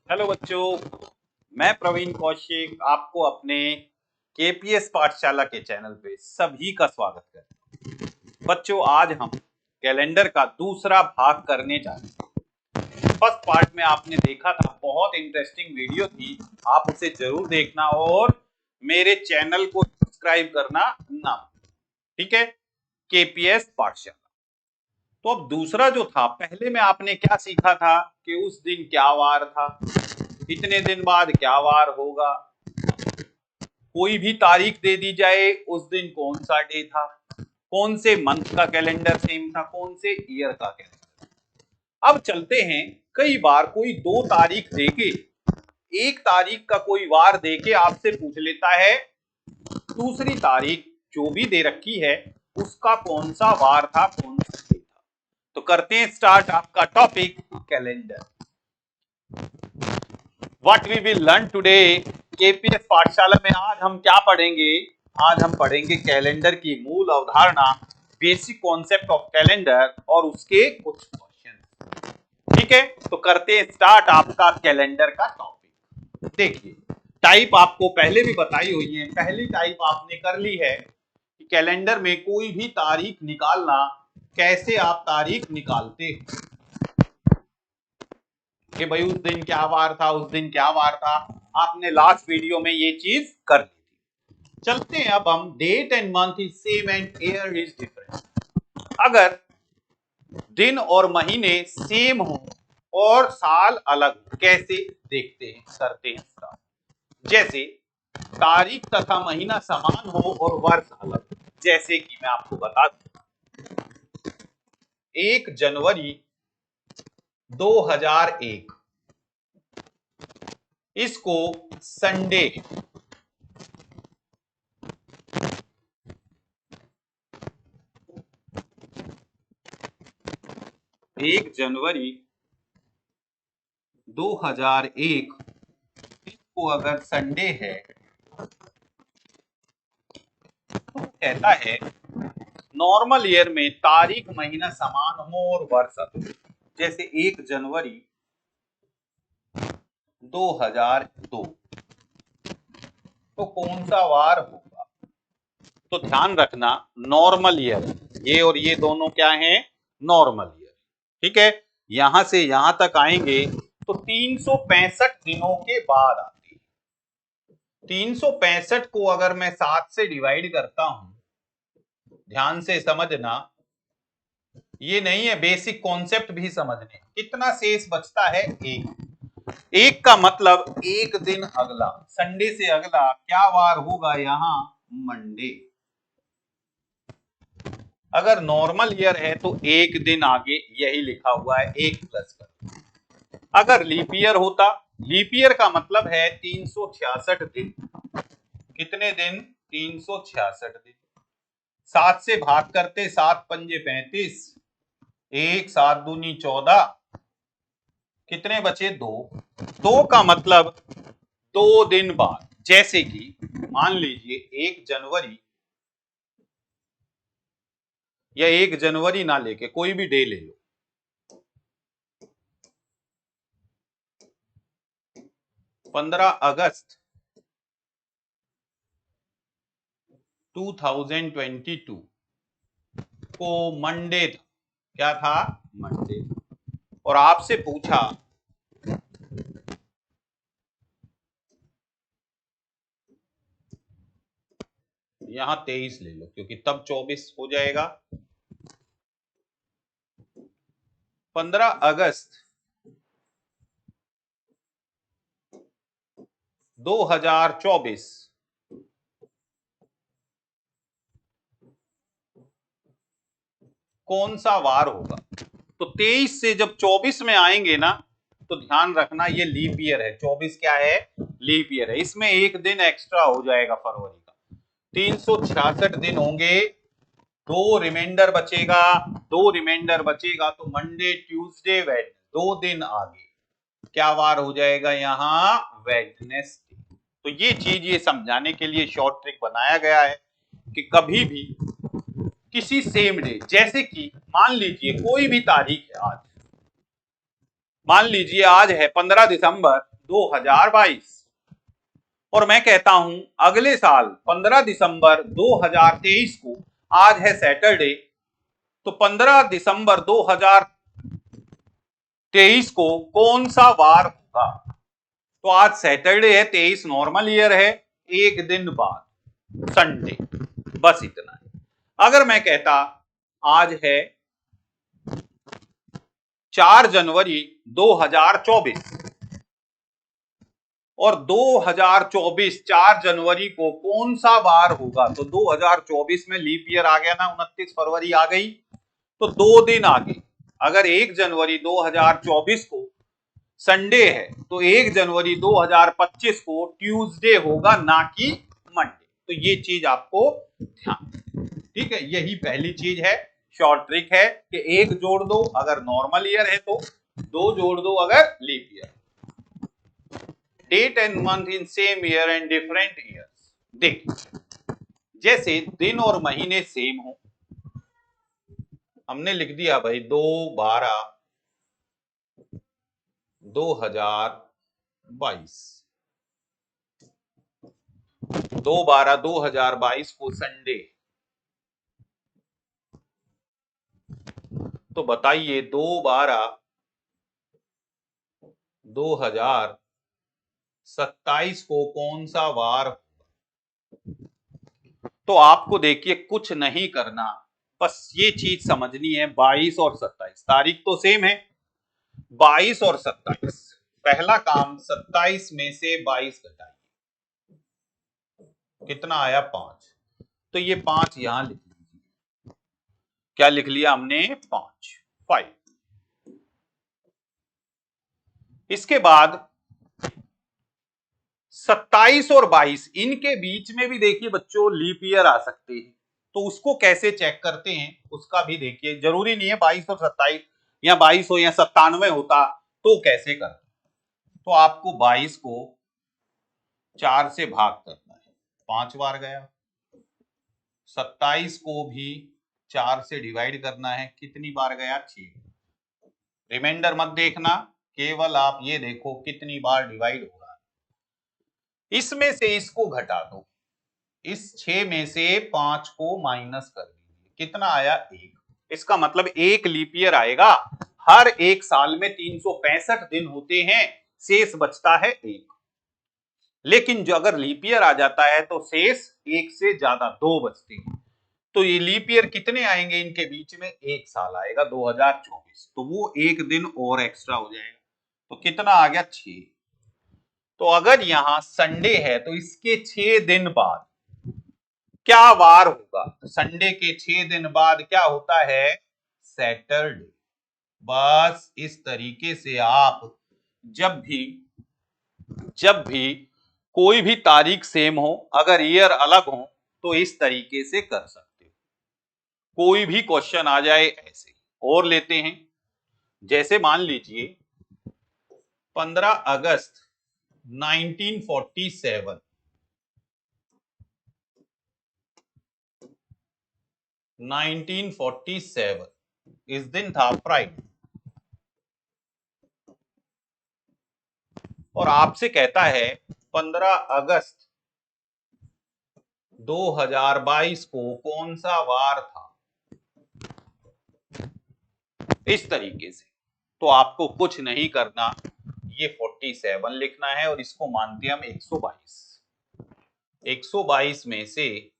Hello बच्चों, मैं प्रवीण कौशिक आपको अपने केपीएस पाठशाला के चैनल पे सभी का स्वागत करता हूं। बच्चों, आज हम कैलेंडर का दूसरा भाग करने जा रहे हैं। फर्स्ट पार्ट में आपने देखा था, बहुत इंटरेस्टिंग वीडियो थी, आप उसे जरूर देखना और मेरे चैनल को सब्सक्राइब करना ना, ठीक है। केपीएस पाठशाला। तो अब दूसरा जो था, पहले में आपने क्या सीखा था कि उस दिन क्या वार था, इतने दिन बाद क्या वार होगा, कोई भी तारीख दे दी जाए उस दिन कौन सा डे था, कौन से मंथ का कैलेंडर सेम था, कौन से ईयर का कैलेंडर। अब चलते हैं, कई बार कोई दो तारीख देके, एक तारीख का कोई वार देके आपसे पूछ लेता है दूसरी तारीख जो भी दे रखी है उसका कौन सा वार था, कौन सा डे था। तो करते हैं स्टार्ट आपका topic calendar. What we will learn today, KPS पाठशाला में आज हम क्या पढ़ेंगे? आज हम पढ़ेंगे कैलेंडर की मूल अवधारणा, बेसिक कॉन्सेप्ट ऑफ कैलेंडर और उसके कुछ क्वेश्चन। ठीक है, तो करते हैं स्टार्ट आपका कैलेंडर का टॉपिक। देखिए, टाइप आपको पहले भी बताई हुई है। पहली टाइप आपने कर ली है कि कैलेंडर में कोई भी तारीख निकालना, कैसे आप तारीख निकालते हैं कि भाई उस दिन क्या वार था, उस दिन क्या वार था। आपने लास्ट वीडियो में ये चीज कर ली थी। चलते हैं अब हम, date and month is same and year is different. अगर दिन और महीने सेम हो और साल अलग, कैसे देखते हैं, करते हैं स्टार्ट। जैसे तारीख तथा महीना समान हो और वर्ष अलग, जैसे कि मैं आपको बता दूं 1 जनवरी 2001, इसको संडे, 1 जनवरी 2001 इसको अगर संडे है तो कहता है नॉर्मल ईयर में तारीख महीना समान हो और वर्ष अलग। जैसे 1 जनवरी 2002 तो कौन सा वार होगा? तो ध्यान रखना, नॉर्मल ईयर, ये और ये दोनों क्या हैं? Normal year. ठीक है, यहां से यहां तक आएंगे तो 365 दिनों के बाद आती है। 365 को अगर मैं 7 से डिवाइड करता हूं, ध्यान से समझना, ये नहीं है, बेसिक कॉन्सेप्ट भी समझने। कितना शेष बचता है? एक का मतलब एक दिन अगला, संडे से अगला क्या वार होगा? यहां मंडे। अगर नॉर्मल ईयर है तो एक दिन आगे, यही लिखा हुआ है, एक प्लस कर। अगर लीप ईयर होता, लीप ईयर का मतलब है 366 दिन। कितने दिन? 366 दिन। 7 से भाग करते, 7 पंजे 35, 1 7 दूनी 14, कितने बचे? 2। 2 का मतलब 2 दिन बाद। जैसे कि मान लीजिए 1 जनवरी, या 1 जनवरी ना लेके कोई भी डे ले लो, 15 अगस्त 2022 को मंडे था। क्या था? मंडे। और आपसे पूछा यहां 23 ले लो क्योंकि तब 24 हो जाएगा। 15 अगस्त 2024 कौन सा वार होगा? तो 23 से जब 24 में आएंगे ना, तो ध्यान रखना ये लीप ईयर है। 24 क्या है? लीप ईयर है। इसमें एक दिन एक्स्ट्रा हो जाएगा फरवरी का। 366 दिन होंगे, 2 रिमाइंडर बचेगा, 2 रिमाइंडर बचेगा तो मंडे ट्यूसडे वेडनेसडे, 2 दिन आगे क्या वार हो जाएगा? यहां वेडनेसडे। तो ये चीज, ये समझाने के लिए शॉर्ट ट्रिक बनाया गया है कि कभी भी किसी सेम डे, जैसे कि मान लीजिए कोई भी तारीख है आज, मान लीजिए आज है 15 दिसंबर 2022 और मैं कहता हूं अगले साल 15 दिसंबर 2023 को, आज है सैटरडे, तो 15 दिसंबर 2023 को कौन सा वार होगा? तो आज सैटरडे है, 23 नॉर्मल ईयर है, एक दिन बाद संडे, बस इतना है। अगर मैं कहता आज है 4 जनवरी 2024 और 2024 4 जनवरी को कौन सा वार होगा, तो 2024 में लीप ईयर आ गया ना, 29 फरवरी आ गई, तो 2 दिन आगे। अगर 1 जनवरी 2024 को संडे है तो 1 जनवरी 2025 को ट्यूसडे होगा, ना कि मंडे। तो ये चीज आपको ध्यान, ठीक है, यही पहली चीज है, शॉर्ट ट्रिक है कि 1 जोड़ दो अगर नॉर्मल ईयर है, तो 2 जोड़ दो अगर leap year. Date and month in same year and different years. देखिए, जैसे दिन और महीने सेम हो, हमने लिख दिया भाई 2/12/2022, 2/12/2022 को संडे, तो बताइए 2/12/2027 को कौन सा वार होगा? तो आपको देखिए कुछ नहीं करना, बस ये चीज समझनी है, 22 और 27 तारीख तो सेम है, 22 और 27, पहला काम 27 में से 22 घटाइए, कितना आया 5, तो ये 5 यहां लिख लीजिए, क्या लिख लिया हमने 5। इसके बाद 27 और 22 इनके बीच में भी देखिए बच्चों लीप ईयर आ सकते हैं, तो उसको कैसे चेक करते हैं उसका भी देखिए, जरूरी नहीं है 22 और 27 या 22 हो या 97 होता, तो कैसे करते, तो आपको 22 को 4 से भाग करना है, 5 बार गया, 27 को भी 4 से डिवाइड करना है, कितनी बार गया 6, रिमाइंडर मत देखना, केवल आप ये देखो कितनी बार डिवाइड हो रहा है। इसमें से इसको घटा दो, इस 6 में से 5 को माइनस कर दीजिए, कितना आया 1, इसका मतलब एक लीप ईयर आएगा, हर एक साल में 365 दिन होते हैं, शेष बचता है 1, लेकिन जो अगर लीप ईयर आ जाता है तो शेष 1 से ज्यादा 2 बचते हैं, तो ये लीप ईयर कितने आएंगे इनके बीच में, 1 साल आएगा 2024, तो वो एक दिन और एक्स्ट्रा हो जाएगा, तो कितना आ गया 6, तो अगर यहां संडे है तो इसके 6 दिन बाद क्या वार होगा, तो संडे के 6 दिन बाद क्या होता है, सैटरडे। बस इस तरीके से आप जब भी कोई भी तारीख सेम हो, अगर ईयर अलग हो, तो इस तरीके से कर सकते हो, कोई भी क्वेश्चन आ जाए ऐसे। और लेते हैं, जैसे मान लीजिए 15 अगस्त 1947, 1947 इस दिन था फ्राइडे, और आपसे कहता है 15 अगस्त 2022 को कौन सा वार था, इस तरीके से, तो आपको कुछ नहीं करना, ये 47 लिखना है और इसको मानते हैं हम 122, 122 में से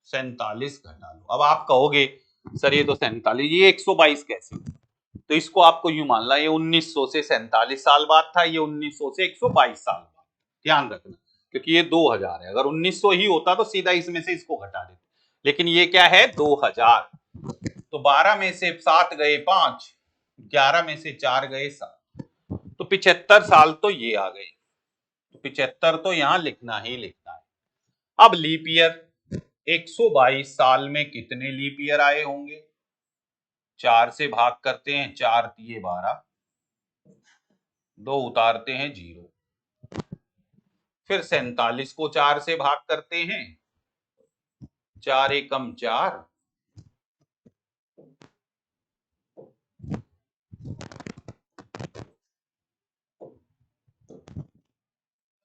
47 घटा लो। अब आप कहोगे सर ये तो 47, ये 122 कैसे, तो इसको आपको यूं मान ला, ये 1900 से 47 साल बाद था, ये 1900 से 122 साल बाद, ध्यान रखना, क्योंकि ये 2000 है, अगर 1900 ही होता तो सीधा इसमें से इसको घटा देते, लेकिन ये क्या है 2000, तो 12 में से 7 गए 5, 11 में से 4 गए 7, तो 75 साल तो ये आ गए, तो 75 तो यहां लिखना ही लिखना है। अब लीप ईयर, 122 साल में कितने लीप ईयर आए होंगे, 4 से भाग करते हैं, 4 तिये 12, 2 उतारते हैं 0, फिर 47 को 4 से भाग करते हैं, 4 एकम 4,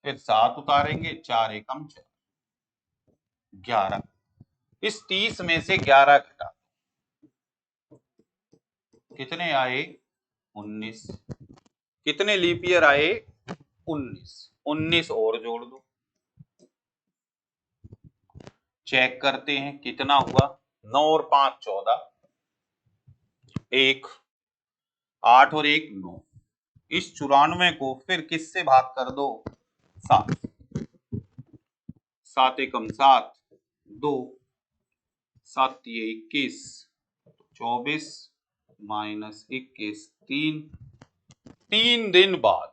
फिर 7 उतारेंगे, 4 एकम 4, 11। इस 30 में से 11 घटा, कितने आए? 19। कितने लीप ईयर आए? 19। 19 और जोड़ दो, चेक करते हैं कितना हुआ। 9 और 5 14, 1 8 और 1 9। इस 94 को फिर किससे भाग कर दो? 7। 7 एकम 7, 2, 7 21, 24 माइनस 21, 3 दिन बाद,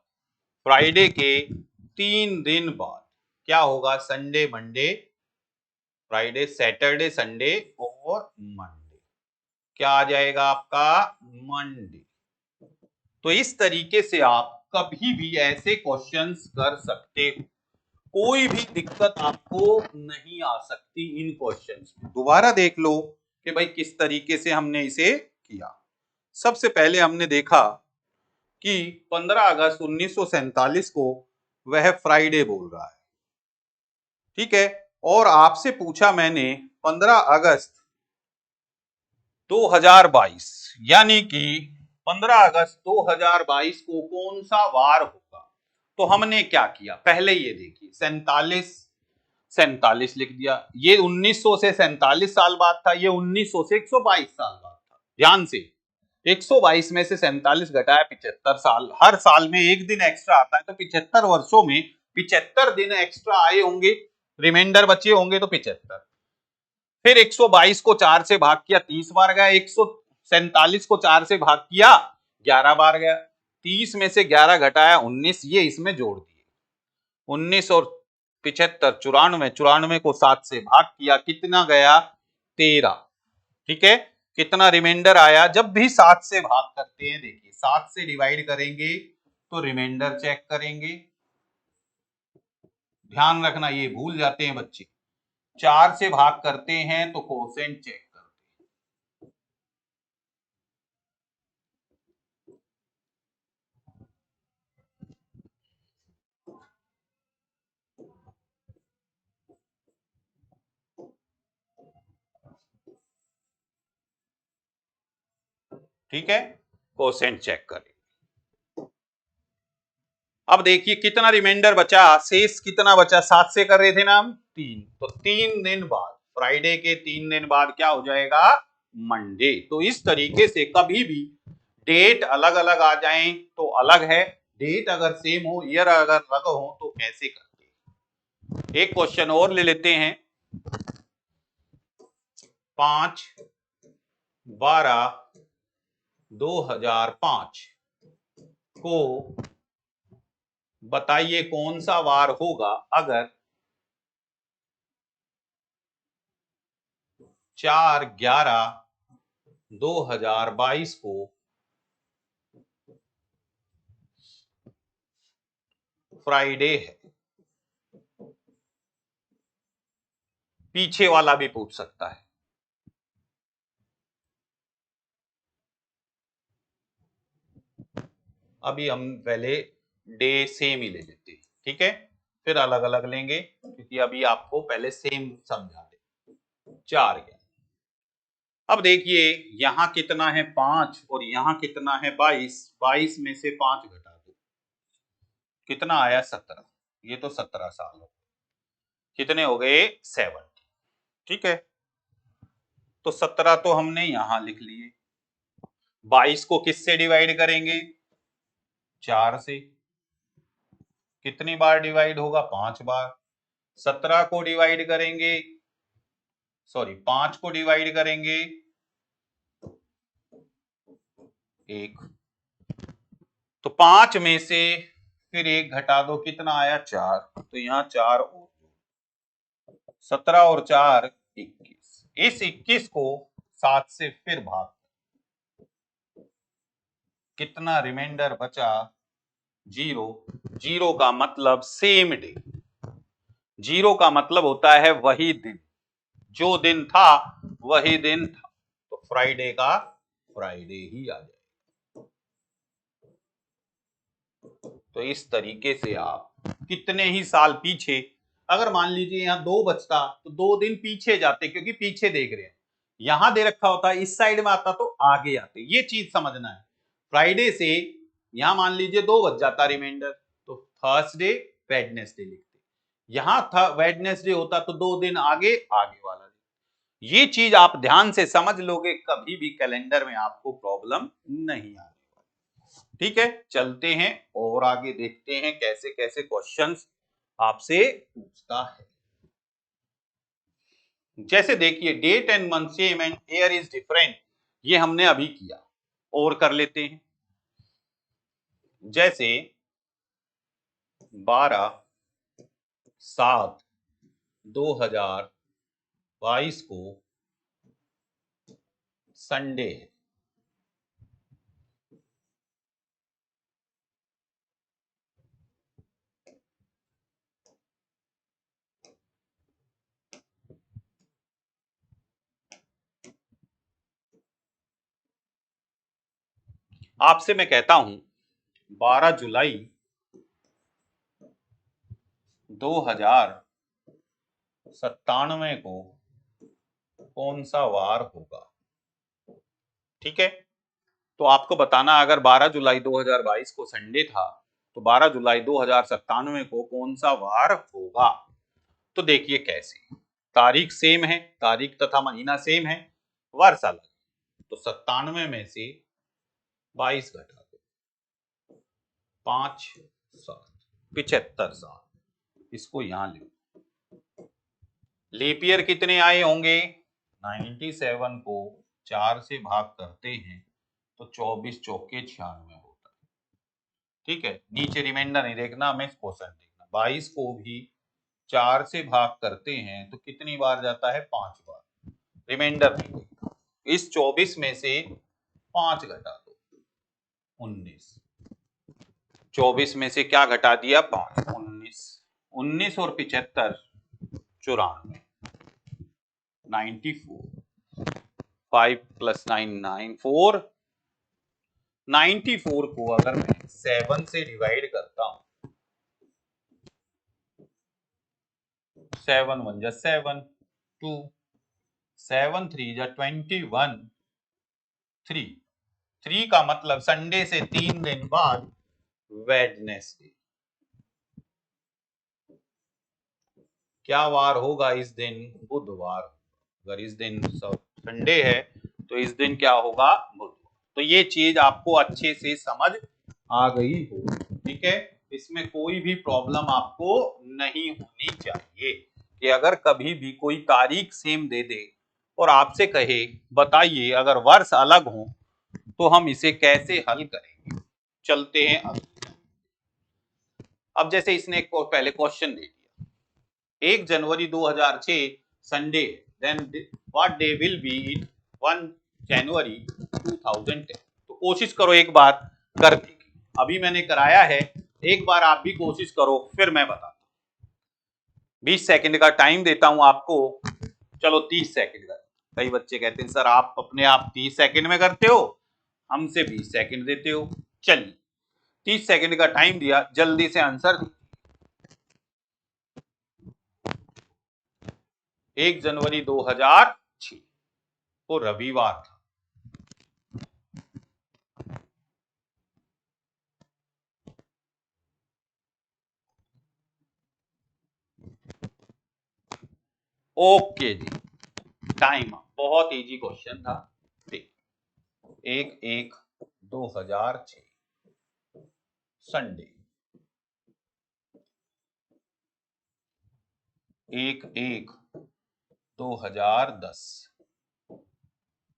फ्राइडे के 3 दिन बाद क्या होगा? Sunday Monday Friday Saturday Sunday और मंडे, क्या आ जाएगा आपका? मंडे। तो इस तरीके से आप कभी भी ऐसे क्वेश्चंस कर सकते हो, कोई भी दिक्कत आपको नहीं आ सकती इन क्वेश्चंस में। दोबारा देख लो कि भाई किस तरीके से हमने इसे किया। सबसे पहले हमने देखा कि 15 अगस्त 1947 को वह फ्राइडे बोल रहा है, ठीक है। और आपसे पूछा मैंने 15 अगस्त 2022, यानी कि 15 अगस्त 2022 को कौन सा वार होगा? तो हमने क्या किया, पहले ये देखिए 47 लिख दिया। ये 1900 से 47 साल बाद था, ये 1900 से 122 साल बाद था। ध्यान से 122 में से 47 घटाया 75 साल। हर साल में एक दिन एक्स्ट्रा आता है, तो 75 वर्षों में 75 दिन एक्स्ट्रा आए होंगे, रिमाइंडर बचे होंगे तो 75। फिर 122 को 4 से भाग किया, 30 बार गया। 147 को 4 से भाग किया, 11 बार गया। 30 में से 11 घटाया 19, ये इसमें जोड़ दिए। 19 और 75 94, 94 को 7 से भाग किया, कितना गया? 13। ठीक है, कितना रिमाइंडर आया? जब भी 7 से भाग करते हैं, देखिए 7 से डिवाइड करेंगे तो रिमाइंडर चेक करेंगे। ध्यान रखना, ये भूल जाते हैं बच्चे। 4 से भाग करते हैं तो कोसेंट चेक करते हैं। ठीक है, कोसेंट चेक करें। अब देखिए कितना रिमाइंडर बचा, शेष कितना बचा? 7 से कर रहे थे ना हम, 3। तो 3 दिन बाद, फ्राइडे के 3 दिन बाद क्या हो जाएगा? मंडे। तो इस तरीके से कभी भी डेट अलग अलग आ जाएं तो अलग है, डेट अगर सेम हो, ईयर अगर अलग हो तो कैसे करते हैं। एक क्वेश्चन और ले लेते हैं। 5/12/2005 को बताइए कौन सा वार होगा अगर 4/11/2022 को फ्राइडे है। पीछे वाला भी पूछ सकता है। अभी हम पहले डे सेम ही ले लेते हैं, ठीक है, फिर अलग अलग लेंगे क्योंकि अभी आपको पहले सेम समझा दे। 4/11। अब देखिए यहां कितना है? 5 और यहां कितना है? 22। 22 में से 5 घटा दो, कितना आया? 17। ये तो 17 साल हो, कितने हो गए? 7। ठीक है, तो 17 तो हमने यहां लिख लिए। 22 को किससे डिवाइड करेंगे? 4 से। कितनी बार डिवाइड होगा? 5 बार। 17 को डिवाइड करेंगे, सॉरी 5 को डिवाइड करेंगे 1। तो 5 में से फिर 1 घटा दो, कितना आया? 4। तो यहाँ 4 और 17 और 4 21। इस 21 को 7 से फिर भाग, कितना रिमाइंडर बचा? 0। 0 का मतलब सेम डे। 0 का मतलब होता है वही दिन, जो दिन था वही दिन था। तो फ्राइडे का फ्राइडे ही आ जाएगा। तो इस तरीके से आप कितने ही साल पीछे, अगर मान लीजिए यहाँ 2 बचता तो 2 दिन पीछे जाते, क्योंकि पीछे देख रहे हैं। यहां दे रखा होता इस साइड में आता तो आगे आते, ये चीज समझना है। फ्राइडे से यहां मान लीजिए 2 बच जाता रिमाइंडर, तो थर्सडे वेडनेसडे लिखते। यहां था वेडनेसडे होता तो 2 दिन आगे आगे वाला। ये चीज आप ध्यान से समझ लोगे, कभी भी कैलेंडर में आपको प्रॉब्लम नहीं आने वाली। ठीक है, चलते हैं और आगे देखते हैं कैसे कैसे क्वेश्चंस आपसे पूछता है। जैसे देखिए date and month same and year is different, ये हमने अभी किया, और कर लेते हैं। जैसे 12/7/2022 को संडे है। आपसे मैं कहता हूं 12 जुलाई 2097 को कौन सा वार होगा। ठीक है, तो आपको बताना, अगर 12 जुलाई 2022 को संडे था तो 12 जुलाई 2097 को कौन सा वार होगा। तो देखिए कैसे, तारीख सेम है, तारीख तथा महीना सेम है, वर्ष अलग, तो 97 में से 22 घटा दो, 5 7 75 साल, इसको यहां ले। लीप ईयर कितने आए होंगे, 97 को 4 से भाग करते हैं तो 24 चौके 96 होता है। ठीक है, नीचे रिमाइंडर नहीं देखना, हमें क्वेश्चन देखना। 22 को भी 4 से भाग करते हैं तो कितनी बार जाता है, 5 बार, रिमाइंडर नहीं देखना। इस 24 में से 5 घटा दो, 19, 24 में से क्या घटा दिया, 5, 19, 19 और 75 94, 94, 5 + 9 9 4, 94 को अगर मैं 7 से डिवाइड करता हूं, 7 1 जा 7, 2, 7 3 जा 21, 3, 3 का मतलब संडे से 3 दिन बाद वेडनेसडे। क्या वार होगा इस दिन, बुधवार। अगर इस दिन संडे है तो इस दिन क्या होगा, बुधवार। तो ये चीज आपको अच्छे से समझ आ गई हो। ठीक है, इसमें कोई भी प्रॉब्लम आपको नहीं होनी चाहिए कि अगर कभी भी कोई तारीख सेम दे दे और आपसे कहे बताइए अगर वर्ष अलग हो तो हम इसे कैसे हल करेंगे। चलते हैं अब जैसे इसने एक पहले क्वेश्चन दे दिया, 1 January 2006 Sunday, then what day will be in 1 January 2010। तो कोशिश करो एक बार कर देखिए, अभी मैंने कराया है, एक बार आप भी कोशिश करो, फिर मैं बताता हूँ। 20 सेकंड का टाइम देता हूं आपको, चलो 30 सेकंड का। कई बच्चे कहते हैं सर आप अपने आप 30 सेकंड में करते हो, हमसे 20 सेकंड देते हो। चलिए 30 सेकंड का टाइम दिया, जल्दी से आंसर। 1 जनवरी 2006 को रविवार था। ओके जी, टाइम, बहुत इजी क्वेश्चन था। 1/1/2006 संडे, 1/1/2010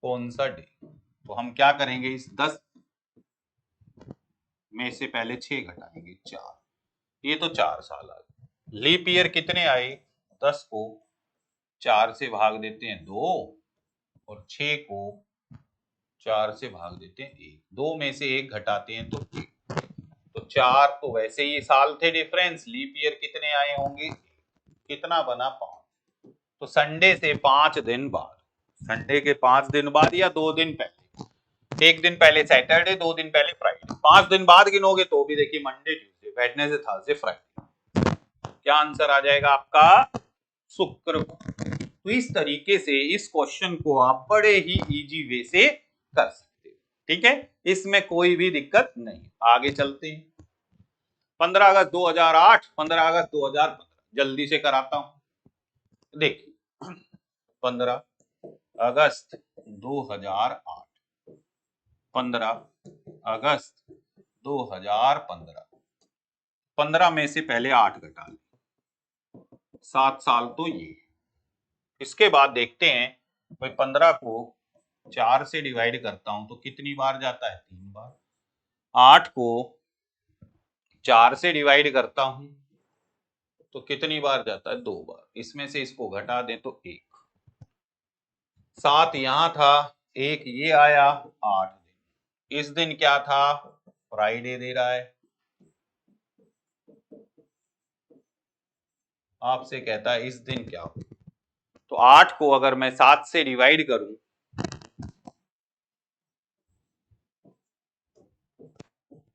कौन सा डे। तो हम क्या करेंगे, इस 10 में से पहले 6 घटाएंगे, 4, ये तो 4 साल आ गए। लीप ईयर कितने आए, 10 को 4 से भाग देते हैं 2 और 6 को 4 से भाग देते हैं 1, 2 में से 1 घटाते हैं तो 1, तो 4 तो वैसे ही साल थे डिफरेंस, लीप ईयर कितने आए होंगे, कितना बना, 5। तो संडे से 5 दिन बाद, संडे के 5 दिन बाद या 2 दिन पहले, एक दिन पहले सैटरडे, 2 दिन पहले फ्राइडे, 5 दिन बाद गिनोगे तो भी देखिए Monday, Tuesday, Wednesday, Thursday, Friday. क्या आंसर आ जाएगा आपका? शुक्र को। तो इस तरीके से इस क्वेश्चन को आप बड़े ही इजी वे से कर सकते हो। ठीक है, इसमें कोई भी दिक्कत नहीं। आगे चलते हैं। 15 अगस्त 2008, 15 अगस्त 2015, जल्दी से कराता हूं। देखिए 15 अगस्त 2008, 15 अगस्त 2015, 15 में से पहले 8 घटा लें, 7 साल तो ये। इसके बाद देखते हैं भाई 15 को 4 से डिवाइड करता हूं तो कितनी बार जाता है? 3 बार। 8 को 4 से डिवाइड करता हूं तो कितनी बार जाता है? 2 बार। इसमें से इसको घटा दें तो 1। 7 यहां था, 1 ये आया, 8 दिन। इस दिन क्या था? फ्राइडे दे रहा है। आपसे कहता है इस दिन क्या हो। तो 8 को अगर मैं 7 से डिवाइड करूं,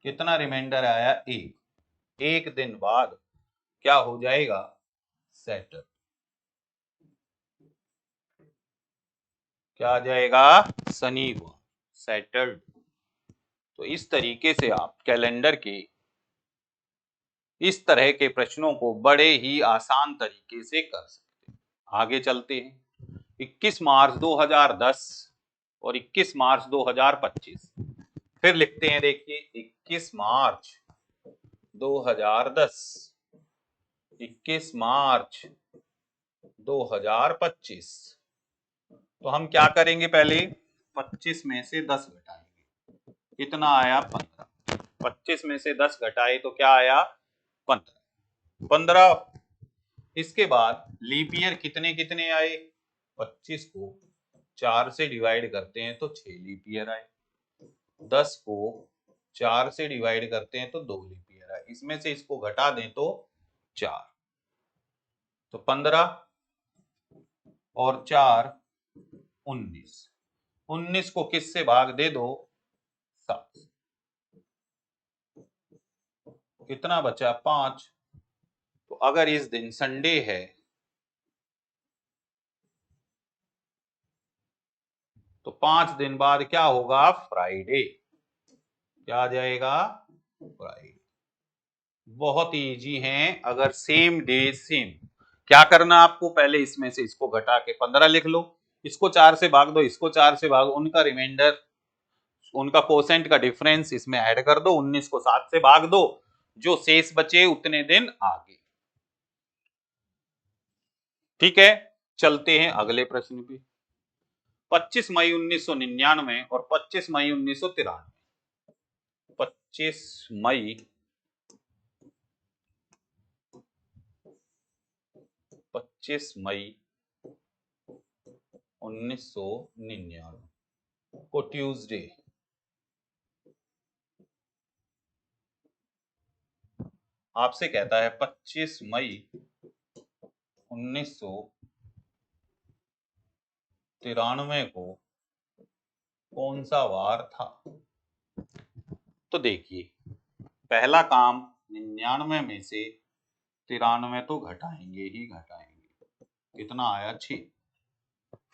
कितना रिमाइंडर आया? 1। एक दिन बाद क्या हो जाएगा? सैटरडे। क्या आ जाएगा? शनिवार, सैटरडे। तो इस तरीके से आप कैलेंडर के इस तरह के प्रश्नों को बड़े ही आसान तरीके से कर सकते हैं। आगे चलते हैं। 21 मार्च 2010 और 21 मार्च 2025 फिर लिखते हैं। देखिए 21 मार्च 2010, 21 मार्च 2025। तो हम क्या करेंगे? पहले 25 में से 10 घटाएंगे। कितना आया? 15। 25 में से 10 घटाए तो क्या आया? 15। 15। इसके बाद लीप ईयर कितने कितने आए? 25 को 4 से डिवाइड करते हैं तो 6 लीप ईयर आए। 10 को 4 से डिवाइड करते हैं तो 2 लीप ईयर आए। इसमें से इसको घटा दें तो 4। तो 15 और 4 19। 19 को किस से भाग दे दो? 7। कितना बचा? 5। तो अगर इस दिन संडे है तो 5 दिन बाद क्या होगा? फ्राइडे। क्या आ जाएगा? फ्राइडे। बहुत इजी हैं। अगर सेम डे सेम, क्या करना आपको? पहले इसमें से इसको घटा के 15 लिख लो, इसको 4 से भाग दो, इसको 4 से भाग, उनका रिमाइंडर, उनका कोसेंट का डिफरेंस इसमें ऐड कर दो, 19 को 7 से भाग दो, जो शेष बचे उतने दिन आगे। ठीक है, चलते हैं अगले प्रश्न पे। 25 मई 1999 और 25 मई 1993। 25 मई 25 मई 1999 को ट्यूसडे, आपसे कहता है 25 मई 1993 को कौन सा वार था? तो देखिए पहला काम, 99 में से 93 तो घटाएंगे ही घटाएंगे। कितना आया? 6।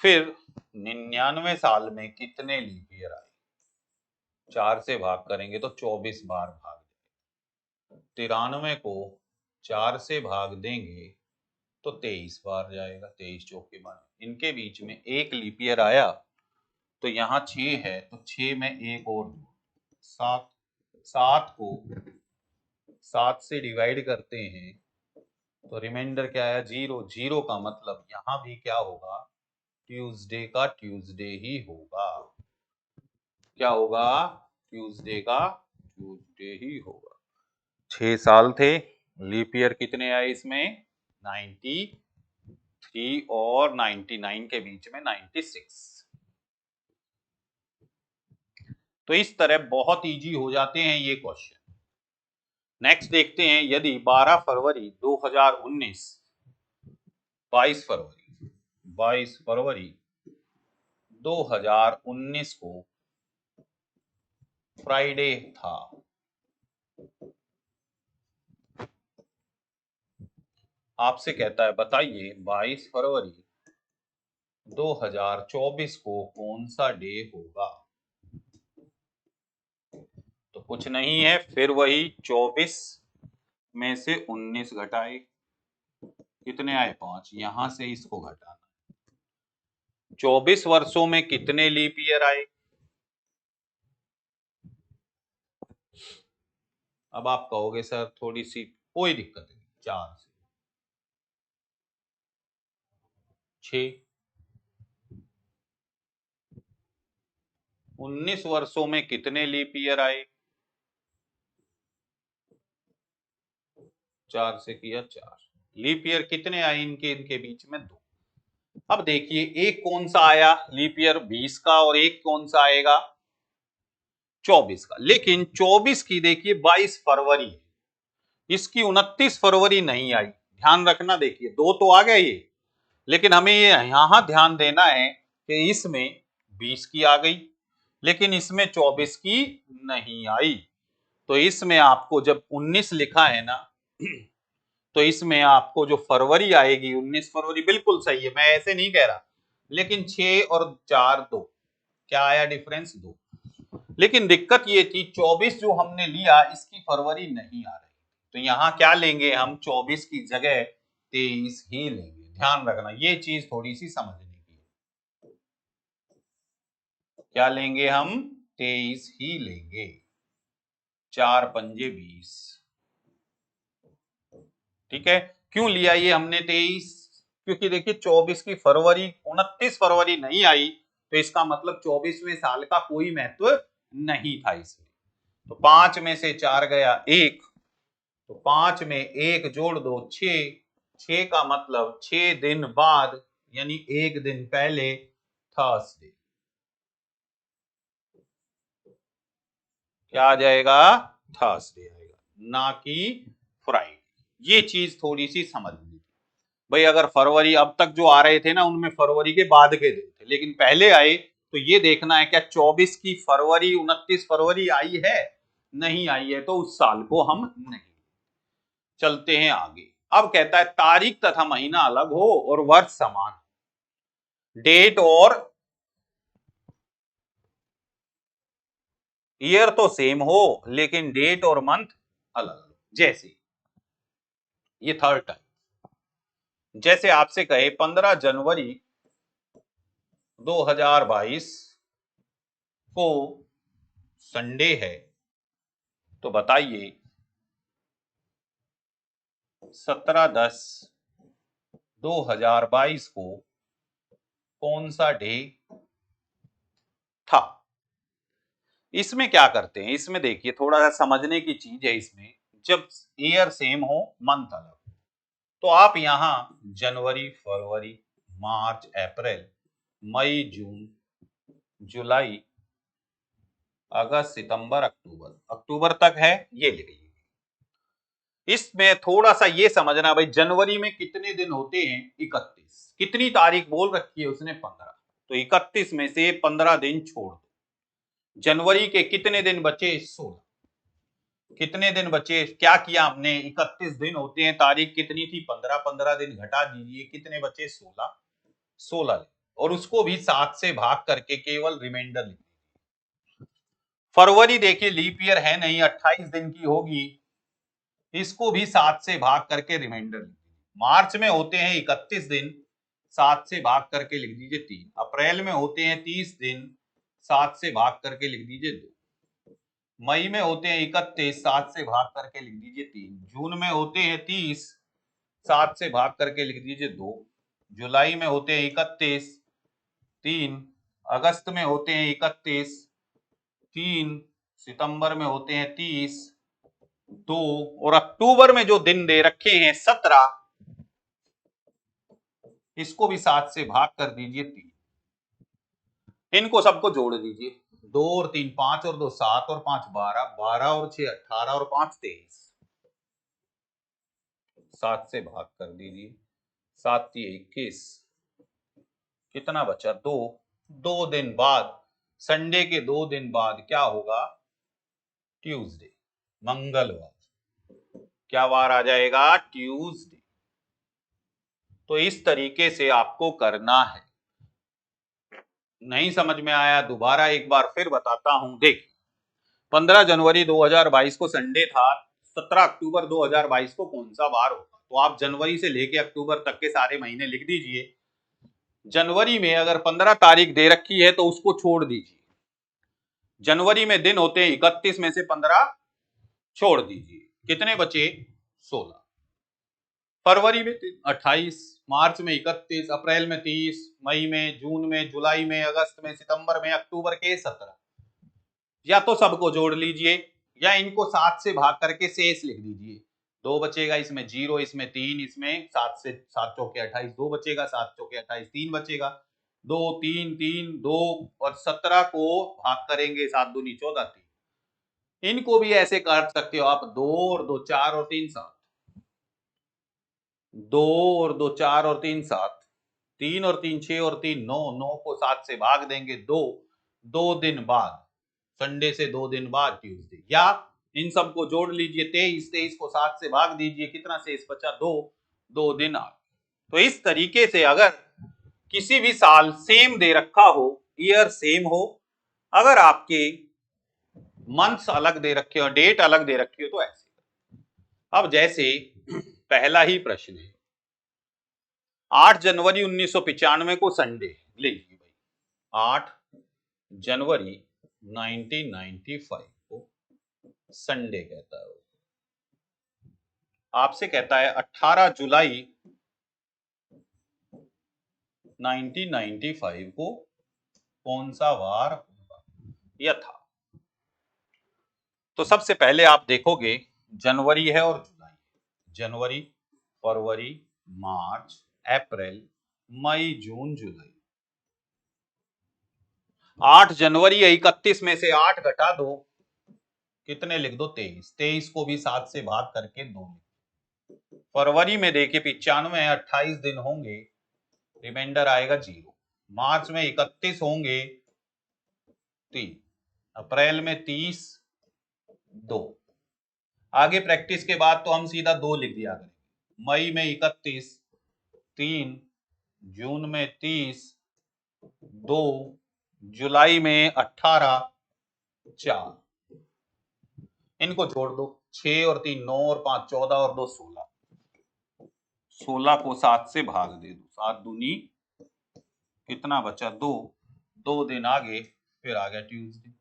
फिर 99 साल में कितने लीप ईयर आए? 4 से भाग करेंगे तो 24 बार भाग जाएगा। 93 को 4 से भाग देंगे तो 23 बार जाएगा। 23 चौके 12। इनके बीच में एक लीप ईयर आया तो यहाँ 6 है तो 6 में एक और 7। 7 को 7 से डिवाइड करते हैं तो रिमाइंडर क्या आया? 0। 0 का मतलब यहाँ भी क्या होगा? ट्यूसडे का ट्यूसडे ही होगा। क्या होगा? ट्यूसडे का ट्यूसडे ही होगा। 6 साल थे। लीप ईयर कितने आए इसमें? 93 और 99 के बीच में 96। तो इस तरह बहुत इजी हो जाते हैं ये क्वेश्चन। नेक्स्ट देखते हैं। यदि 12 फरवरी 2019, 22 फरवरी 22 फरवरी 2019 को फ्राइडे था। आपसे कहता है बताइए 22 फरवरी 2024 को कौन सा डे होगा। तो कुछ नहीं है, फिर वही 24 में से 19 घटाए, कितने आए 5, यहां से इसको घटाना। 24 वर्षों में कितने लीप ईयर आए। अब आप कहोगे सर थोड़ी सी, कोई दिक्कत नहीं, 4 से 6। 19 वर्षों में कितने लीप ईयर आए, 4 से किया 4। लीप ईयर कितने आए इनके इनके बीच में 2। अब देखिए एक कौन सा आया लीप ईयर 20 का, और एक कौन सा आएगा 24 का। लेकिन 24 की देखिए 22 फरवरी है, इसकी 29 फरवरी नहीं आई। ध्यान रखना, देखिए 2 तो आ गए ये, लेकिन हमें ये यहां ध्यान देना है कि इसमें 20 की आ गई, लेकिन इसमें 24 की नहीं आई। तो इसमें आपको जब 19 लिखा है ना, तो इसमें आपको जो फरवरी आएगी 19 फरवरी बिल्कुल सही है, मैं ऐसे नहीं कह रहा, लेकिन 6 और 4 2, क्या आया डिफरेंस 2। लेकिन दिक्कत ये थी 24 जो हमने लिया इसकी फरवरी नहीं आ रही, तो यहां क्या लेंगे हम, 24 की जगह 23 ही लेंगे। ध्यान रखना, ये चीज थोड़ी सी समझने की है। क्या लेंगे हम, 23 ही लेंगे। 4 पंजे 20, ठीक है। क्यों लिया ये हमने 23, क्योंकि देखिए 24 की फरवरी 29 फरवरी नहीं आई, तो इसका मतलब 24वें साल का कोई महत्व नहीं था इसमें। तो 5 में से 4 गया 1, तो 5 में 1 जोड़ दो 6, 6 का मतलब 6 दिन बाद, यानी 1 दिन पहले थर्सडे। क्या आ जाएगा, थर्सडे आएगा, ना कि फ्राइडे। ये चीज थोड़ी सी समझ ली भाई। अगर फरवरी अब तक जो आ रहे थे ना, उनमें फरवरी के बाद के दिन थे, लेकिन पहले आए, तो ये देखना है क्या 24 की फरवरी 29 फरवरी आई है, नहीं आई है, तो उस साल को हम नहीं। चलते हैं आगे। अब कहता है तारीख तथा महीना अलग हो और वर्ष समान, डेट और ईयर तो सेम हो, लेकिन डेट और मंथ अलग। जैसे ये थर्ड टाइम, जैसे आपसे कहे 15 जनवरी 2022 को संडे है, तो बताइए 17/10/2022 को कौन सा डे था। इसमें क्या करते हैं, इसमें देखिए थोड़ा सा समझने की चीज है इसमें। जब ईयर सेम हो मंथ अलग, तो आप यहां जनवरी फरवरी मार्च अप्रैल मई जून जुलाई अगस्त सितंबर अक्टूबर, अक्टूबर तक है ये लिख लीजिए। इसमें थोड़ा सा ये समझना भाई, जनवरी में कितने दिन होते हैं 31, कितनी तारीख बोल रखी है उसने 15, तो 31 में से 15 दिन छोड़ दो। जनवरी के कितने दिन बचे 16, कितने दिन बचे, क्या किया हमने, 31 दिन होते हैं, तारीख कितनी थी 15, 15 दिन घटा दीजिए, कितने बचे 16, 16। और उसको भी 7 से भाग करके केवल रिमाइंडर लिख। फरवरी देखिए लीप ईयर है नहीं, 28 दिन की होगी, इसको भी 7 से भाग करके रिमाइंडर लिख दीजिए। मार्च में होते हैं 31 दिन, 7 से भाग करके लिख दीजिए 3। अप्रैल में होते हैं 30 दिन, 7 से भाग करके लिख दीजिए 2। मई में होते हैं 31, 7 से भाग करके लिख दीजिए 3। जून में होते हैं 30, 7 से भाग करके लिख दीजिए 2। जुलाई में होते हैं 31, 3। अगस्त में होते हैं 31, 3। सितंबर में होते हैं 30, 2। और अक्टूबर में जो दिन दे रखे हैं 17, इसको भी 7 से भाग कर दीजिए 3। इनको सबको जोड़ दीजिए, 2 और 3 5 और 2 7 और 5 12, 12 और 6 18 और 5 23, 7 से भाग कर दीजिए, 7 21, कितना बचा 2। 2 दिन बाद, संडे के 2 दिन बाद क्या होगा ट्यूसडे, मंगलवार। क्या वार आ जाएगा? ट्यूसडे। तो इस तरीके से आपको करना है। नहीं समझ में आया दोबारा एक बार फिर बताता हूं। देख, 15 जनवरी 2022 को संडे था, 17 अक्टूबर 2022 को कौन सा वार होगा? तो आप जनवरी से लेके अक्टूबर तक के सारे महीने लिख दीजिए। जनवरी में अगर 15 तारीख दे रखी है तो उसको छोड़ दीजिए। जनवरी में दिन होते हैं 31, में से 15 छोड़ दीजिए, कितने बचे? 16। फरवरी में 28, मार्च में 31, अप्रैल में 30, मई में, जून में, जुलाई में, अगस्त में, सितंबर में, अक्टूबर के 17। या तो सबको जोड़ लीजिए या इनको 7 से भाग करके शेष लिख दीजिए। 2 बचेगा, इसमें 0, इसमें 3, इसमें 7 से 7 चौके 28, 2 बचेगा, 7 चौके 28, 3 बचेगा, 2 3 3 2 और 17 को भाग करेंगे 7 दूनी 14, 3। इनको भी ऐसे काट सकते हो आप, 2 और 2 4 और 3 7, 2 और 2 4 और 3 7, 3 और 3 6 और 3 9, 9 को 7 से भाग देंगे 2 दिन बाद, संडे से 2 दिन बाद ट्यूसडे। या इन सबको जोड़ लीजिए, 23, 23 को 7 से भाग दीजिए, कितना शेष बचा? 2 दिन आगे। तो इस तरीके से अगर किसी भी साल सेम दे रखा हो, ईयर सेम हो, अगर आपके मंथ्स अलग दे रखे हो, डेट अलग दे रखी हो, तो ऐसे। अब जैसे पहला ही प्रश्न है, 8 जनवरी 1995 को संडे लीजिए भाई, 8 जनवरी 1995 को संडे कहता है। आपसे कहता है 18 जुलाई 1995 को कौन सा वार होगा? यह था। तो सबसे पहले आप देखोगे जनवरी है और जुलाई, जनवरी, फरवरी, मार्च, अप्रैल, मई, जून, जुलाई। 8 जनवरी 31 में से 8 घटा दो, कितने लिख दो? 23। 23 को भी 7 से भाग करके 2 लिख। फरवरी में देखिए 95 28 दिन होंगे, रिमाइंडर आएगा 0। मार्च में 31 होंगे 3, अप्रैल में 30 2। आगे प्रैक्टिस के बाद तो हम सीधा 2 लिख दिया करेंगे। मई में 31 3, जून में 30 2, जुलाई में 18 4। इनको जोड़ दो, 6 और 3 9 और 5 14 और 2 16। 16 को 7 से भाग दे दो, 7 दूनी कितना बचा? 2 दिन आगे फिर आ गया ट्यूसडे।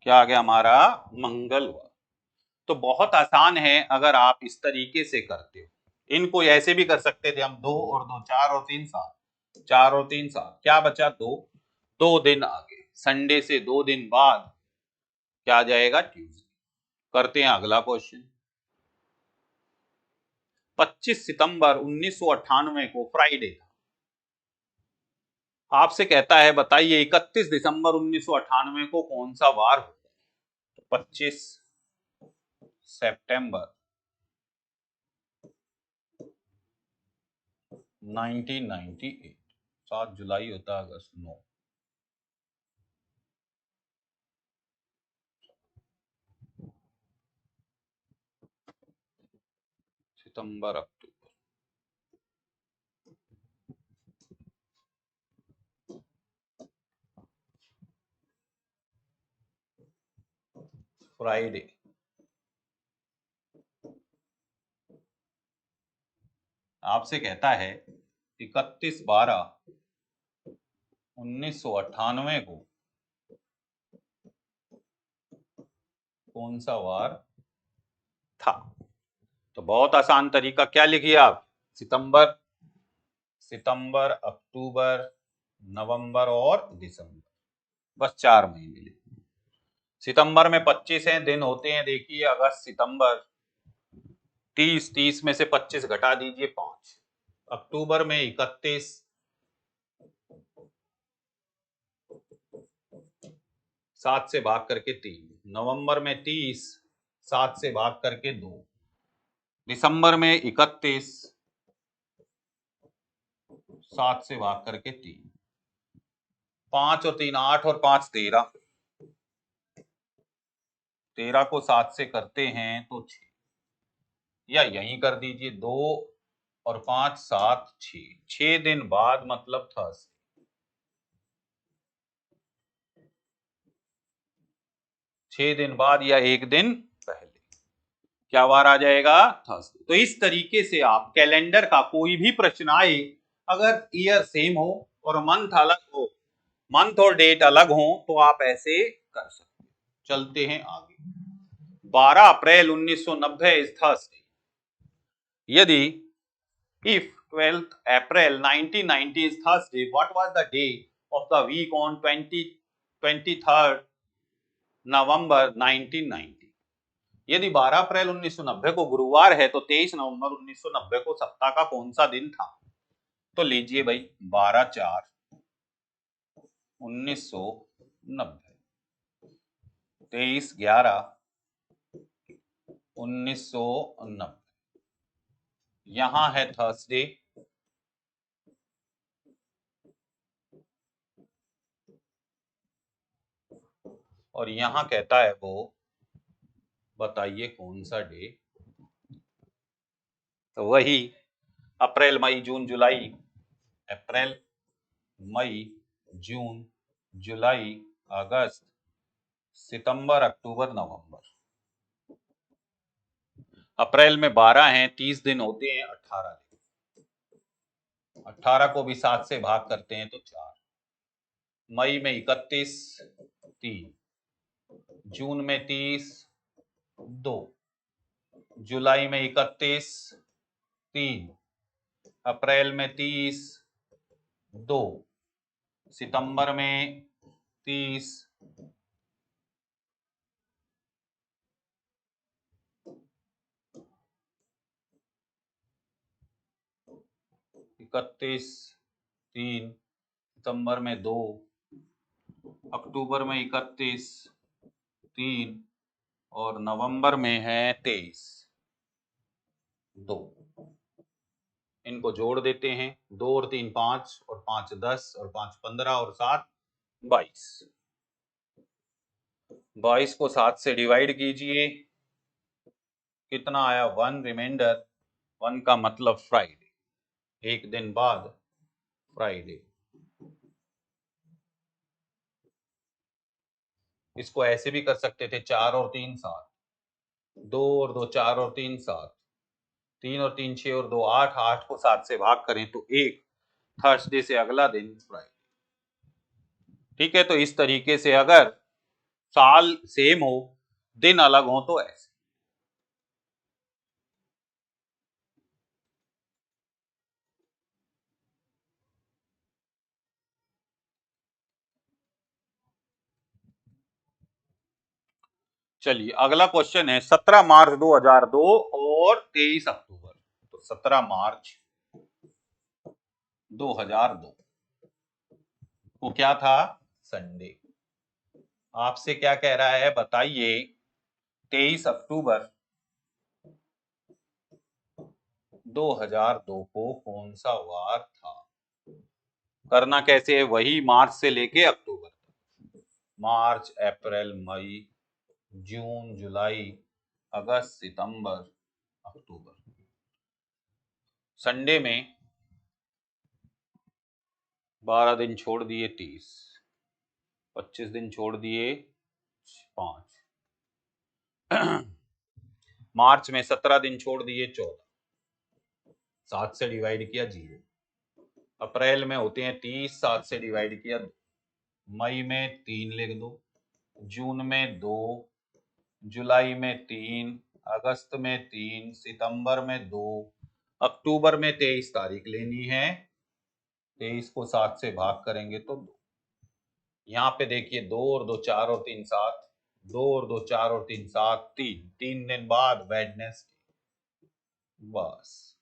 क्या आ गया हमारा? मंगलवार। तो बहुत आसान है अगर आप इस तरीके से करते हो। इनको ऐसे भी कर सकते थे हम, 2 और 2 4 और 3 7, 4 और 3 7, क्या बचा? 2 दिन आगे, संडे से 2 दिन बाद क्या आ जाएगा? ट्यूसडे। करते हैं अगला क्वेश्चन। 25 सितंबर 1998 को फ्राइडे था। आपसे कहता है बताइए 31 दिसंबर 1998 को कौन सा वार होगा? तो 25 सितंबर 1998, 7 जुलाई होता, अगस्त 9। सितंबर अक्टूबर, फ्राइडे। आपसे कहता है 31/12/1998 को कौन सा वार था? तो बहुत आसान तरीका, क्या लिखिए आप? सितंबर, सितंबर, अक्टूबर, नवंबर और दिसंबर, बस 4 महीने लिखिए। सितंबर में 25 हैं दिन होते हैं, देखिए अगस्त, सितंबर, 30, 30 में से 25 घटा दीजिए 5। अक्टूबर में 31, 7 से भाग करके 3। नवंबर में 30, 7 से भाग करके 2। दिसंबर में 31, 7 से भाग करके 3। 5 और 3 8 और 5 13, 13 को 7 से करते हैं तो 6, या यहीं कर दीजिए 2 और 5 7 6 दिन बाद मतलब थर्सडे। 6 दिन बाद या एक दिन पहले क्या वार आ जाएगा? थर्सडे। तो इस तरीके से आप कैलेंडर का कोई भी प्रश्न आए, अगर ईयर सेम हो और मंथ अलग हो, मंथ और डेट अलग हो, तो आप ऐसे कर सकते हैं। चलते हैं आगे। 12 अप्रैल 1990 इज थर्सडे। यदि if 12th April 1990 is Thursday, what was the day of the week on 23rd November 1990? यदि 12 अप्रैल 1990 को गुरुवार है तो 23 नवंबर 1990 को सप्ताह का कौन सा दिन था? तो लीजिए भाई 12/4/1990, 23/11/1990, यहां है थर्सडे और यहां कहता है वो बताइए कौन सा डे। तो वही अप्रैल मई जून जुलाई, अप्रैल मई जून जुलाई अगस्त सितंबर अक्टूबर नवंबर। अप्रैल में 12 हैं, 30 दिन होते हैं, 18 दिन। 18 को भी 7 से भाग करते हैं तो 4। मई में 31 3, जून में 30 2, जुलाई में 31 3, अप्रैल में 30 2, सितंबर में 30 31 3, सितंबर में 2, अक्टूबर में 31 3 और नवंबर में है 23 2। इनको जोड़ देते हैं, 2 और 3 5 और 5 10 और 5 15 और 7 22। 22 को 7 से डिवाइड कीजिए, कितना आया? 1 रिमाइंडर। 1 का मतलब फ्राइडे, एक दिन बाद फ्राइडे। इसको ऐसे भी कर सकते थे, 4 और 3 7, 2 और 2 4 और 3 7, 3 और 3 6 और 2 8, 8 को 7 से भाग करें तो 1, थर्सडे से अगला दिन फ्राइडे। ठीक है, तो इस तरीके से अगर साल सेम हो, दिन अलग हो तो ऐसे। चलिए अगला क्वेश्चन है 17 मार्च 2002 और 23 अक्टूबर। तो 17 मार्च 2002 वो क्या था? संडे। आपसे क्या कह रहा है बताइए, 23 अक्टूबर 2002 को कौन सा वार था? करना कैसे है? वही मार्च से लेके अक्टूबर तक, मार्च अप्रैल मई जून जुलाई अगस्त सितंबर अक्टूबर। संडे में 12 दिन छोड़ दिए 30, 25 दिन छोड़ दिए 5, मार्च में 17 दिन छोड़ दिए 14, 7 से डिवाइड किया 0, अप्रैल में होते हैं 30, 7 से डिवाइड किया 2, मई में 3 लिख दो, जून में 2, जुलाई में 3, अगस्त में 3, सितंबर में 2, अक्टूबर में 23 तारीख लेनी है। 23 को 7 से भाग करेंगे तो 2। यहाँ पे देखिए 2 और 2 4 और 3 7, 2 और 2 4 और 3 7 3, 3 दिन बाद वेडनेसडे। बस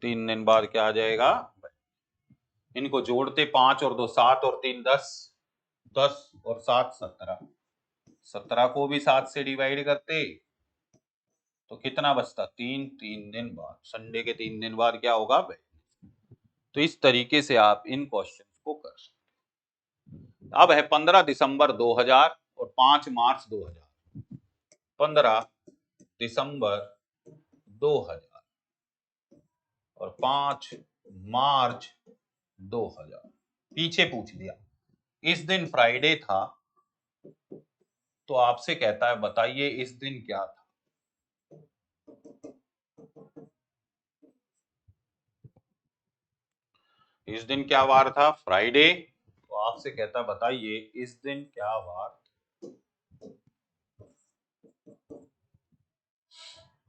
3 दिन बाद क्या आ जाएगा? इनको जोड़ते 5 और 2 7 और 3 10, 10 और 7 17, 17 को भी 7 से डिवाइड करते तो कितना बचता? 3, 3 दिन बाद, संडे के 3 दिन बाद क्या होगा? तो इस तरीके से आप इन क्वेश्चन को कर सकते हैं। अब है 15 दिसंबर 2000 और 5 मार्च 2000। 15 दिसंबर 2000 और 5 मार्च 2000। पीछे पूछ लिया। इस दिन फ्राइडे था, तो आपसे कहता है बताइए इस दिन क्या था। इस दिन क्या वार था? फ्राइडे। तो आपसे कहता बताइए इस दिन क्या वार।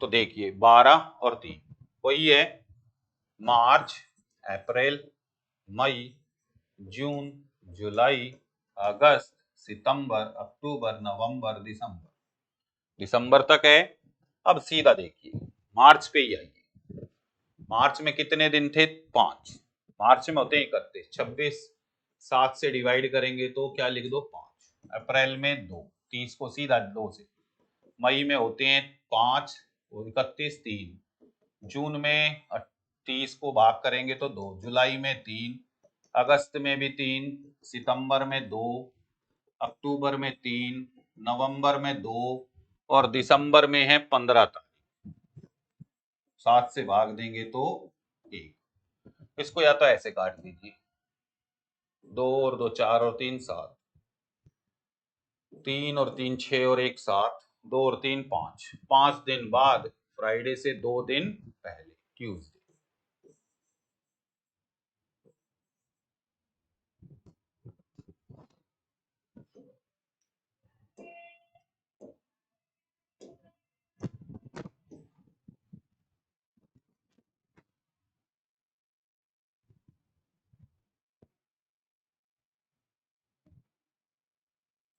तो देखिए 12 और 3 वही है। मार्च, अप्रैल, मई, जून, जुलाई, अगस्त, सितंबर, अक्टूबर, नवंबर, दिसंबर। दिसंबर तक है। अब सीधा देखिए मार्च पे ही आइए। मार्च में कितने दिन थे? 5। मार्च में होते हैं 31। 26 7 से डिवाइड करेंगे तो क्या लिख दो? 5। अप्रैल में 2, 30 को सीधा 2 से। मई में होते हैं 5 और 31 3। जून में 30 को भाग करेंगे तो 2। जुलाई में 3, अगस्त में भी 3, सितंबर में 2, अक्टूबर में 3, नवंबर में 2 और दिसंबर में है 15 तारीख। 7 से भाग देंगे तो 1। इसको या तो ऐसे काट दीजिए, 2 और 2 4 और 3 7, 3 और 3 6 और 1 7, 2 और 3 5। 5 दिन बाद फ्राइडे से 2 दिन पहले ट्यूसडे।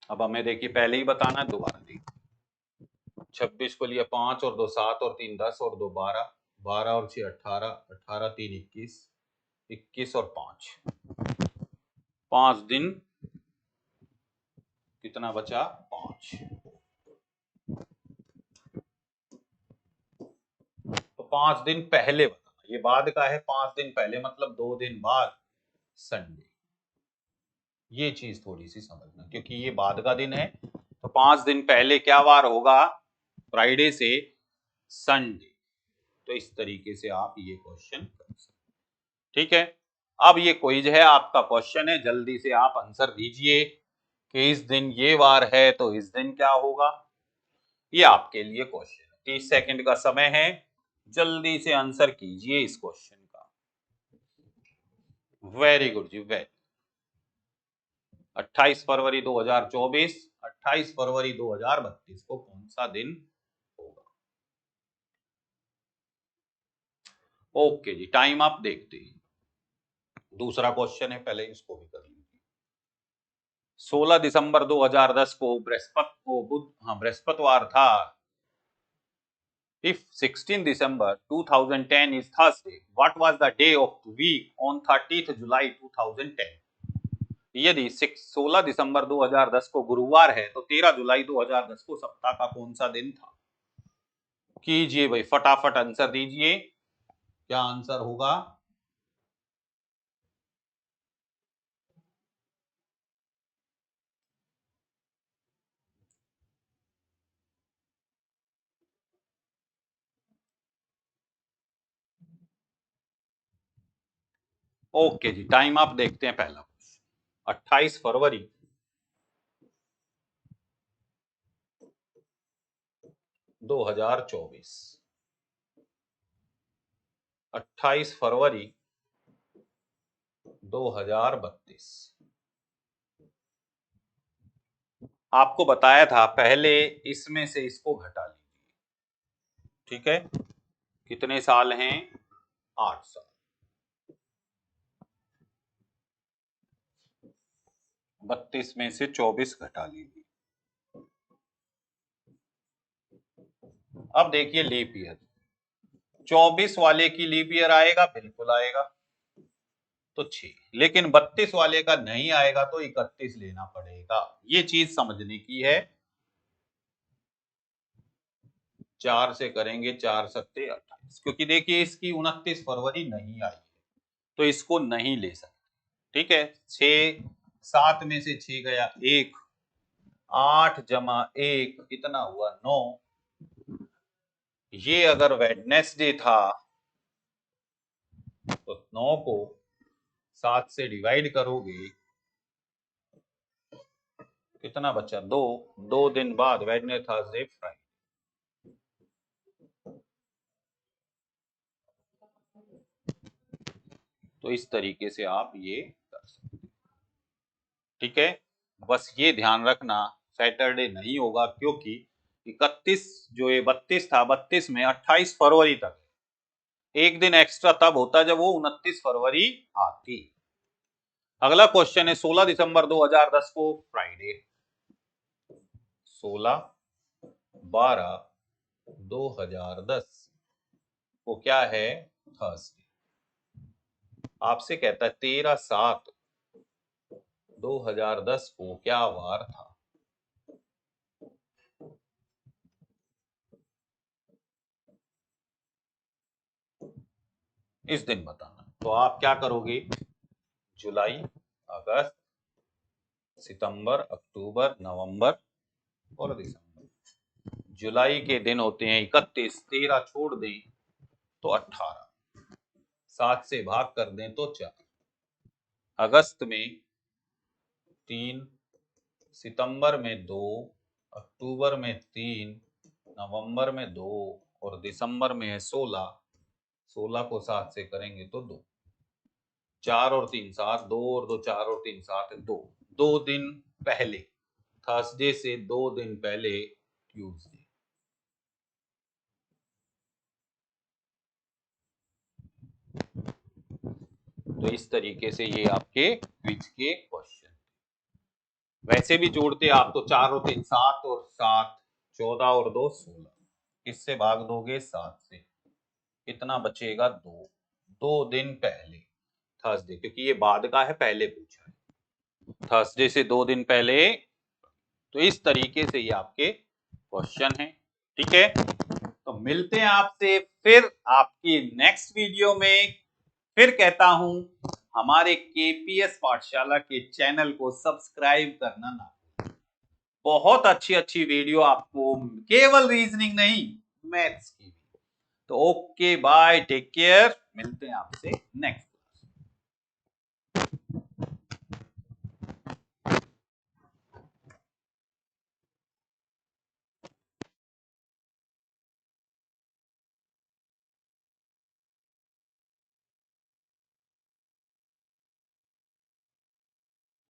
अब हमें देखिए पहले ही बताना है, दोबारा देखिए। 26 को लिया 5 और 2 7 और 3 10 और 2 12, 12 और 6 18, 18 3 21, 21 और 5, 5 दिन कितना बचा? 5। तो 5 दिन पहले बताना, ये बाद का है। 5 दिन पहले मतलब 2 दिन बाद संडे। ये चीज थोड़ी सी समझना, क्योंकि ये बाद का दिन है। तो 5 दिन पहले क्या वार होगा? फ्राइडे से संडे। तो इस तरीके से आप ये क्वेश्चन कर सकते। ठीक है। अब ये क्विज है, आपका क्वेश्चन है, जल्दी से आप आंसर दीजिए कि इस दिन ये वार है तो इस दिन क्या होगा। ये आपके लिए क्वेश्चन है। 30 सेकंड का समय है, जल्दी से आंसर कीजिए इस क्वेश्चन का। वेरी गुड जी, वेरी। 28 फरवरी 2024, 28 फरवरी 2032 को कौन सा दिन होगा? ओके जी, टाइम आप देखते हैं। दूसरा क्वेश्चन है, पहले इसको भी कर लीजिए। 16 दिसंबर 2010 को बृहस्पतिवार था। If 16 December 2010 is Thursday, what was the day of the week on 30th July 2010? यदि 16 दिसंबर 2010 को गुरुवार है तो 13 जुलाई 2010 को सप्ताह का कौन सा दिन था? कीजिए भाई, फटाफट आंसर दीजिए, क्या आंसर होगा? ओके जी, टाइम आप देखते हैं। पहला 28 फरवरी 2024, 28 फरवरी 2032। आपको बताया था पहले इसमें से इसको घटा लीजिए। ठीक है, कितने साल हैं? 8 साल। 32 में से 24 घटा लीजिए। अब देखिए लीप ईयर, 24 वाले की लीप ईयर आएगा, बिल्कुल आएगा, तो 6। लेकिन 32 वाले का नहीं आएगा तो 31 लेना पड़ेगा। ये चीज समझने की है। 4 से करेंगे, 4 सत्ते 28, क्योंकि देखिए इसकी 29 फरवरी नहीं आई है तो इसको नहीं ले सकते। ठीक है, 6 7 में से 6 गया 1, 8 जमा 1 कितना हुआ 9। ये अगर वेडनेसडे था तो 9 को 7 से डिवाइड करोगे कितना बचा 2। 2 दिन बाद वेडनेसडे थर्सडे फ्राइडे। तो इस तरीके से आप ये कर सकते हैं। ठीक है, बस ये ध्यान रखना सैटरडे नहीं होगा, क्योंकि 31 जो ये 32 था, 32 में 28 फरवरी तक एक दिन एक्स्ट्रा तब होता जब वो 29 फरवरी आती। अगला क्वेश्चन है 16 दिसंबर 2010 को फ्राइडे, 16/12/2010 को क्या है थर्सडे। आपसे कहता है 13/7/2010 को क्या वार था। इस दिन बताना। तो आप क्या करोगे, जुलाई, अगस्त, सितंबर, अक्टूबर, नवंबर और दिसंबर। जुलाई के दिन होते हैं 31, 13 छोड़ दें तो 18, 7 से भाग कर दें तो 4, अगस्त में 3, सितंबर में 2, अक्टूबर में 3, नवंबर में 2 और दिसंबर में है 16। 16 को 7 से करेंगे तो 2, 4 और 3 7, 2 और 2 4 और 3 7 2। 2 दिन पहले थर्सडे से 2 दिन पहले ट्यूसडे। तो इस तरीके से ये आपके क्विज के क्वेश्चन। वैसे भी जोड़ते आप तो 4 और 3 7 और 7 14 और 2 16, किससे भाग दोगे 7 से, कितना बचेगा 2। 2 दिन पहले थर्सडे, क्योंकि ये बाद का है, पहले पूछा है थर्सडे से 2 दिन पहले। तो इस तरीके से ये आपके क्वेश्चन हैं। ठीक है, तो मिलते हैं आपसे फिर आपकी नेक्स्ट वीडियो में। फिर कहता हूं हमारे केपीएस पाठशाला के चैनल को सब्सक्राइब करना ना भूलें। बहुत अच्छी अच्छी वीडियो आपको, केवल रीजनिंग नहीं, मैथ्स की भी। तो ओके बाय, टेक केयर, मिलते हैं आपसे नेक्स्ट।